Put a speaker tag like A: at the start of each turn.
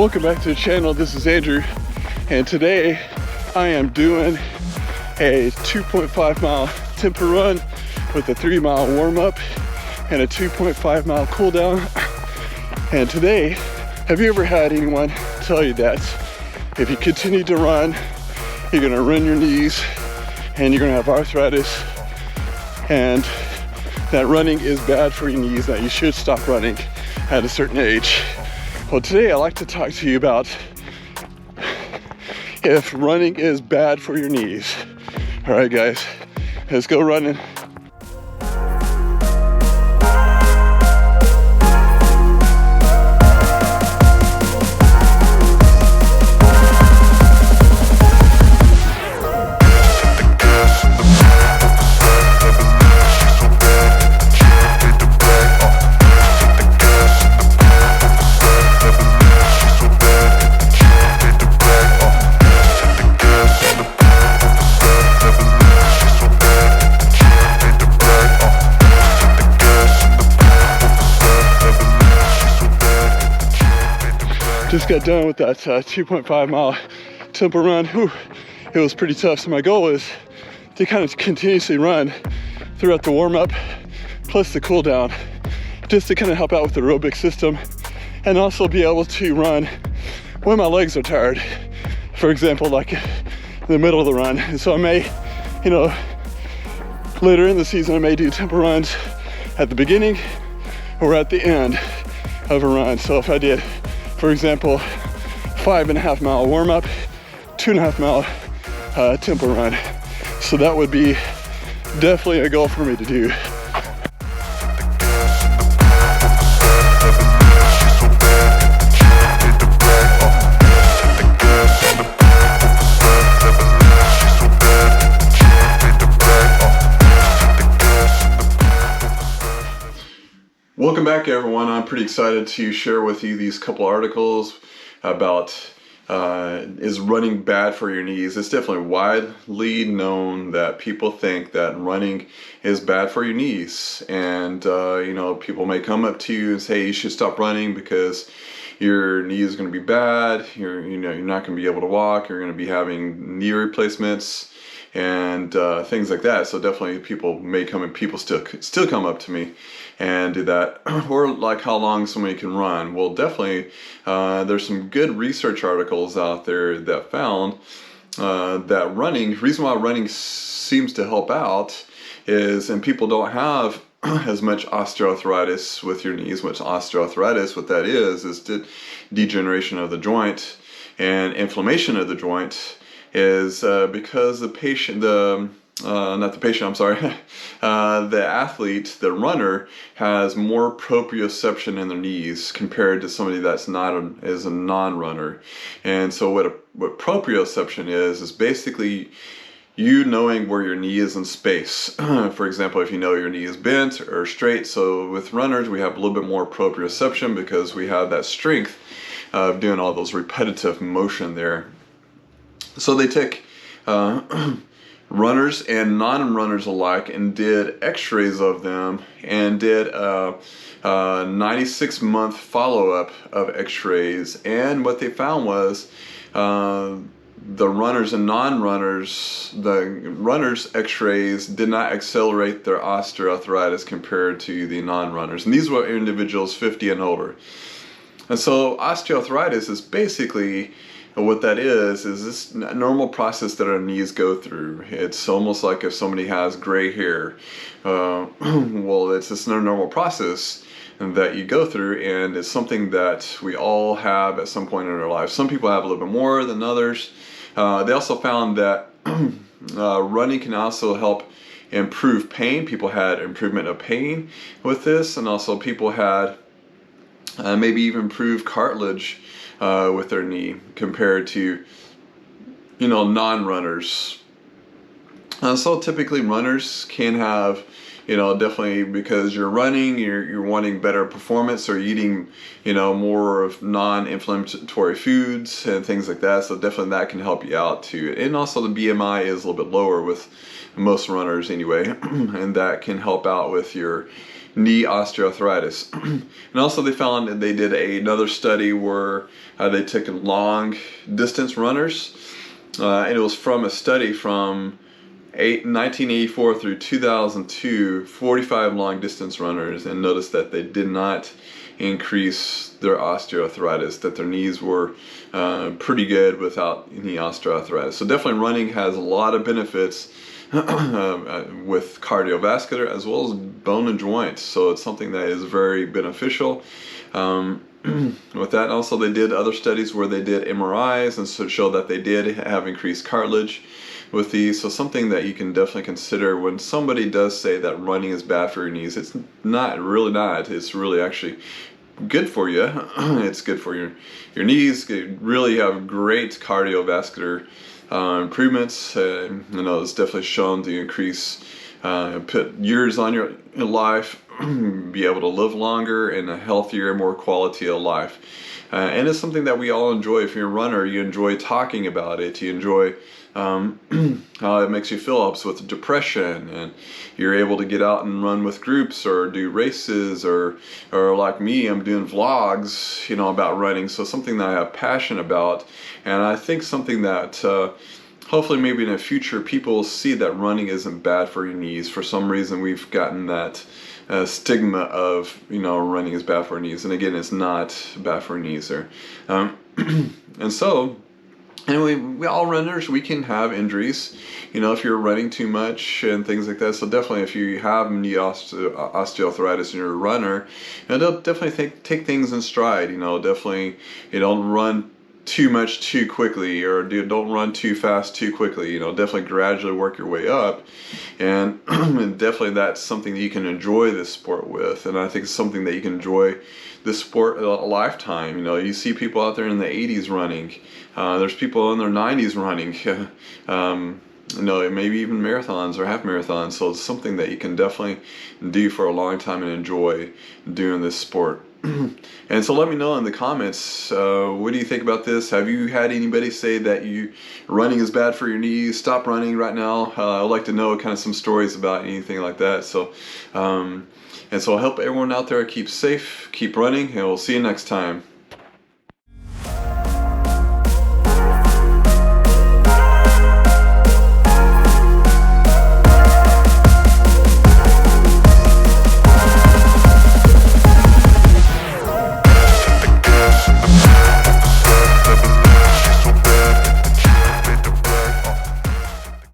A: Welcome back to the channel. This is Andrew, and today I am doing a 2.5 mile tempo run with a 3 mile warm-up and a 2.5 mile cool down. And today, have you ever had anyone tell you that if you continue to run, you're gonna ruin your knees and you're gonna have arthritis, and that running is bad for your knees, that you should stop running at a certain age? Well, today I'd like to talk to you about if running is bad for your knees. All right, guys, let's go running. Just got done with that 2.5 mile tempo run. Whew, it was pretty tough. So my goal is to kind of continuously run throughout the warm up plus the cool down, just to kind of help out with the aerobic system and also be able to run when my legs are tired. For example, like in the middle of the run. And so I may, later in the season, I may do tempo runs at the beginning or at the end of a run. So if I did, for example, 5.5 mile warm up, 2.5 mile tempo run. So that would be definitely a goal for me to do. Welcome back, everyone. I'm pretty excited to share with you these couple articles about is running bad for your knees. It's definitely widely known that people think that running is bad for your knees, and people may come up to you and say you should stop running because your knee is going to be bad. You're not going to be able to walk. You're going to be having knee replacements and things like that. So definitely people may come, and people still come up to me and do that. Or like how long somebody can run. Well, definitely there's some good research articles out there that found that reason why running seems to help out is, and people don't have as much osteoarthritis with your knees. Much osteoarthritis, what that is degeneration of the joint and inflammation of the joint, is because the athlete, the runner, has more proprioception in their knees compared to somebody that's is a non-runner. And so what proprioception is basically you knowing where your knee is in space. For example, if you know your knee is bent or straight. So with runners, we have a little bit more proprioception because we have that strength of doing all those repetitive motion there. So they take runners and non-runners alike and did x-rays of them and did a 96-month follow-up of x-rays, and what they found was the runners and non-runners, the runners' x-rays did not accelerate their osteoarthritis compared to the non-runners, and these were individuals 50 and older. And so osteoarthritis is basically, what that is this normal process that our knees go through. It's almost like if somebody has gray hair. Well, it's this normal process that you go through, and it's something that we all have at some point in our life. Some people have a little bit more than others. They also found that running can also help improve pain. People had improvement of pain with this, and also people had maybe even improved cartilage with their knee compared to non-runners. So typically runners can have definitely, because you're running, you're wanting better performance, or eating more of non-inflammatory foods and things like that. So definitely that can help you out too. And also the BMI is a little bit lower with most runners anyway, and that can help out with your knee osteoarthritis. And also they found that they did another study where they took long distance runners, and it was from a study from 1984 through 2002, 45 long distance runners, and noticed that they did not increase their osteoarthritis, that their knees were pretty good without any osteoarthritis. So definitely running has a lot of benefits with cardiovascular as well as bone and joints. So it's something that is very beneficial. With that, also they did other studies where they did MRIs and so showed that they did have increased cartilage with these. So something that you can definitely consider when somebody does say that running is bad for your knees. It's not, really not. It's really actually good for you. It's good for your knees. You really have great cardiovascular improvements. It's definitely shown to increase, put years on your life, be able to live longer and a healthier, more quality of life. And it's something that we all enjoy. If you're a runner, you enjoy talking about it. You enjoy how it makes you feel. Helps with depression, and you're able to get out and run with groups or do races, or like me, I'm doing vlogs, about running. So something that I have passion about, and I think something that hopefully maybe in the future people will see that running isn't bad for your knees. For some reason we've gotten that stigma of running is bad for your knees, and again, it's not bad for your knees there. And so anyway, we all runners, we can have injuries, if you're running too much and things like that. So definitely, if you have knee osteoarthritis and you're a runner, definitely take things in stride. Definitely, you don't run too much too quickly, or don't run too fast too quickly. Definitely gradually work your way up, and, and definitely that's something that you can enjoy this sport with. And I think it's something that you can enjoy this sport a lifetime. You see people out there in the 80s running. There's people in their 90s running. Maybe even marathons or half marathons. So it's something that you can definitely do for a long time and enjoy doing this sport. And so let me know in the comments, what do you think about this? Have you had anybody say that running is bad for your knees? Stop running right now. I'd like to know kind of some stories about anything like that. So, and so I hope everyone out there keeps safe, keep running, and we'll see you next time.